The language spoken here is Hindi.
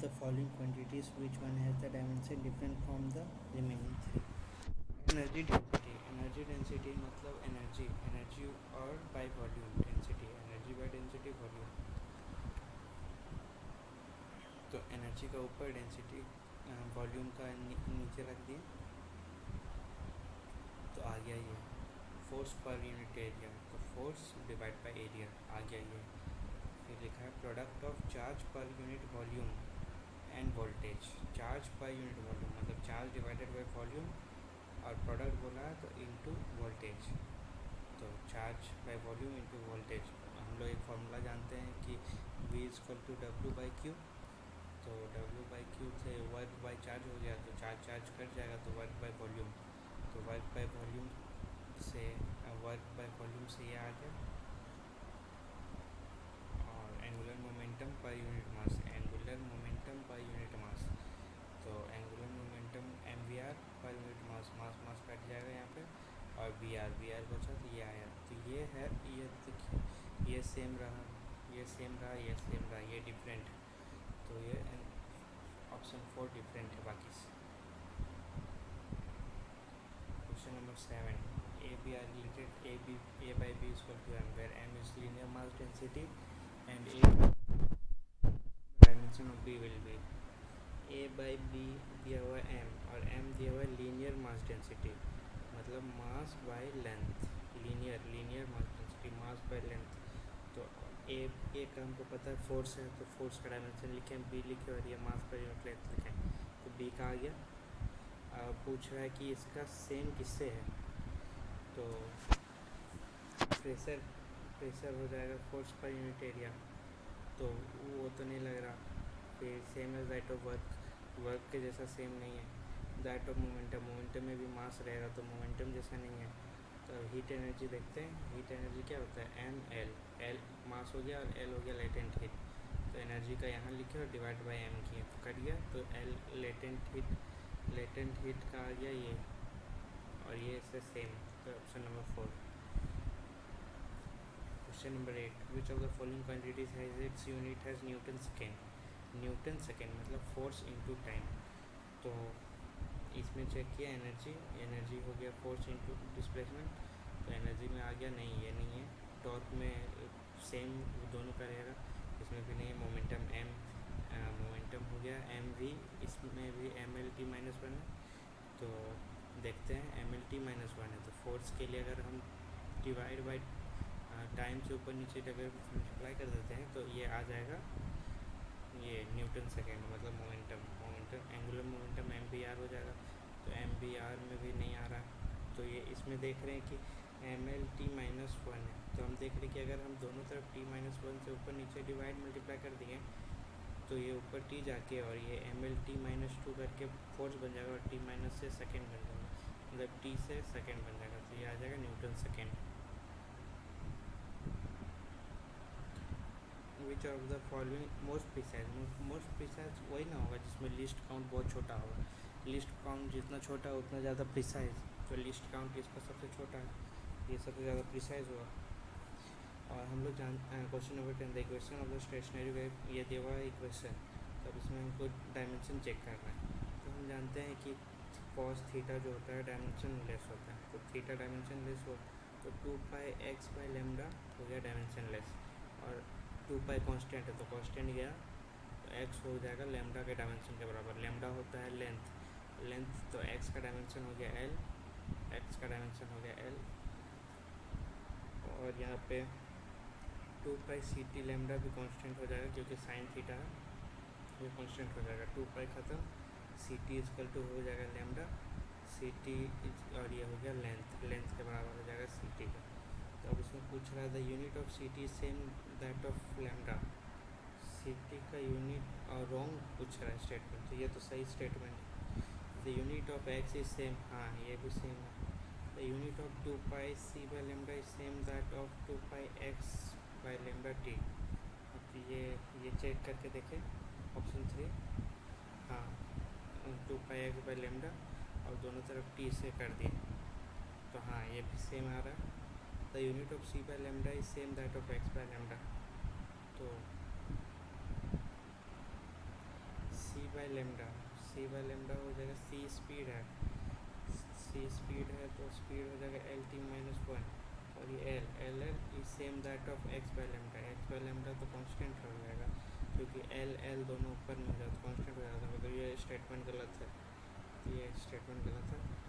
the following quantities, which one has the dimension different from the remaining three? Energy density, energy density मतलब एनर्जी, एनर्जी और by volume density, energy by density volume. तो एनर्जी का ऊपर, डेंसिटी वॉल्यूम का नीचे रख दिए, तो आ गया ये फोर्स पर यूनिट एरिया, तो फोर्स डिवाइड बाय एरिया आ गया ये। फिर लिखा है product of charge per unit volume end voltage. Charge per unit volume मतलब चार्ज डिवाइडेड बाय वॉल्यूम, और प्रोडक्ट बोला है तो इनटू वोल्टेज, तो charge by volume into voltage. हम लोग एक फार्मूला जानते हैं कि V = W/Q, तो W/Q से वर्क बाय चार्ज हो गया, तो चार्ज कट जाएगा तो वर्क बाय वॉल्यूम, तो वर्क बाय वॉल्यूम से ये आ गया। और angular momentum per unit mass, angular momentum per unit mass, तो angular momentum mvr per unit mass cut जाएगा यहाँ पे, और vr बचा तो ये आया। तो ये है, ये देखिए ये सेम रहा, ये सेम रहा, ये डिफरेंट, तो ये ऑप्शन 4 डिफरेंट है बाकी से। Question number 7, AB are related, A by B is equal to m, where m is linear mass density and dimension of B will be A by B दिया हुआ है m और m दिया हुआ है लीनियर मास डेंसिटी, मतलब mass by length, linear mass density, mass by length. तो ए का हमको पता है फोर्स है, तो फोर्स का डायमेंशन लिखें, बी लिखे और ये मास पर यूनिट लेंथ लिखें, तो बी का आ गया। पूछ रहा है कि इसका सेम किससे है, तो प्रेशर हो जाएगा फोर्स पर यूनिट एरिया, तो वो तो नहीं लग रहा। फिर same as that of work के जैसा सेम नहीं है। दैट ऑफ मोमेंटम में भी मास रहेगा, तो मोमेंटम जैसा नहीं है। तो हीट एनर्जी देखते हैं, हीट एनर्जी क्या होता है, एल मास हो गया और एल हो गया लेटेंट हीट, तो एनर्जी का यहाँ लिखे और डिवाइड बाय एम किए तो कट गया, तो एल लेटेंट हीट का आ गया ये, और ये इससे सेम, तो option number 4। Question number 8, which of the following quantities has its unit has Newton second मतलब फोर्स इनटू टाइम। तो इसमें चेक किया एनर्जी हो गया फोर्स इनटू डिस्प्लेसमेंट, तो एनर्जी में आ गया नहीं, ये नहीं है। टॉर्क में सेम दोनों का रहेगा, इसमें भी नहीं है। मोमेंटम हो गया mv, इसमें भी mlt-1 है, तो देखते हैं mlt-1 है, तो फोर्स के लिए अगर हम डिवाइड बाई टाइम से ऊपर नीचे अगर मल्टीप्लाई कर देते हैं तो ये आ जाएगा ये न्यूटन सेकेंड, मतलब मोमेंटम एंगुलर मोमेंटम mvr हो जाएगा, तो mvr में भी नहीं आ रहा। तो ये इसमें देख रहे हैं कि mlt-1 है, तो हम देख रहे हैं कि अगर हम दोनों तरफ t-1 से ऊपर नीचे डिवाइड मल्टीप्लाई कर दिए तो ये ऊपर t जाके और ये mlt-2 करके फोर्स बन जाएगा, और t- से सेकेंड बन जाएगा, मतलब t से सेकेंड बन जाएगा, तो ये आ जाएगा Newton second. Which of the following most precise वही ना होगा जिसमें लिस्ट काउंट बहुत छोटा होगा, लिस्ट काउंट जितना छोटा है उतना ज़्यादा प्रिसाइज, तो लिस्ट काउंट इसका सबसे छोटा है, ये सबसे ज़्यादा प्रिसाइज हुआ। और हम लोग question number 10, the equation of the stationary wave, ये दिया हुआ है इक्वेशन, तब इसमें हमको डायमेंशन चेक करना है। तो हम जानते हैं कि cos थीटा जो होता है डायमेंशन लेस होता है, तो थीटा डायमेंशन लेस हो तो 2π/x/λ हो गया डायमेंशन लेस, और 2π कांस्टेंट है तो कांस्टेंट गया, तो x हो जाएगा लैम्डा के डायमेंशन के बराबर। लैम्डा होता है लेंथ, तो x का डायमेंशन हो गया l, और यहाँ पे 2π/ct लैम्डा भी कांस्टेंट हो जाएगा क्योंकि साइन थीटा है, वो कांस्टेंट हो जाएगा। 2π खत्म, ct हो जाएगा लैम्डा, ct और ये हो गया लेंथ के बराबर हो जाएगा ct का। तो अब इसमें पूछ रहा है the unit of ct same that of lambda, ct का यूनिट और रॉन्ग पूछ रहा है स्टेटमेंट, तो ये तो सही स्टेटमेंट है। The unit of x is same, हाँ ये भी सेम है। The unit of 2πc/λ is same that of 2πx/λt। तो ये चेक करके देखें ऑप्शन 3, हाँ 2πx/λ और दोनों तरफ t से कर दिए, तो हाँ ये भी सेम आ रहा है। The unit of c/λ is same that of x/λ, तो by lambda, c by lambda हो जाएगा, सी स्पीड है, सी स्पीड है तो स्पीड हो जाएगा एल टी माइनस वन, और ये L L is same that of x by lambda, x by lambda तो कांस्टेंट हो जाएगा क्योंकि एल एल दोनों ऊपर में हो जाता, कांस्टेंट हो जाता, मतलब ये स्टेटमेंट गलत है, ये स्टेटमेंट गलत है।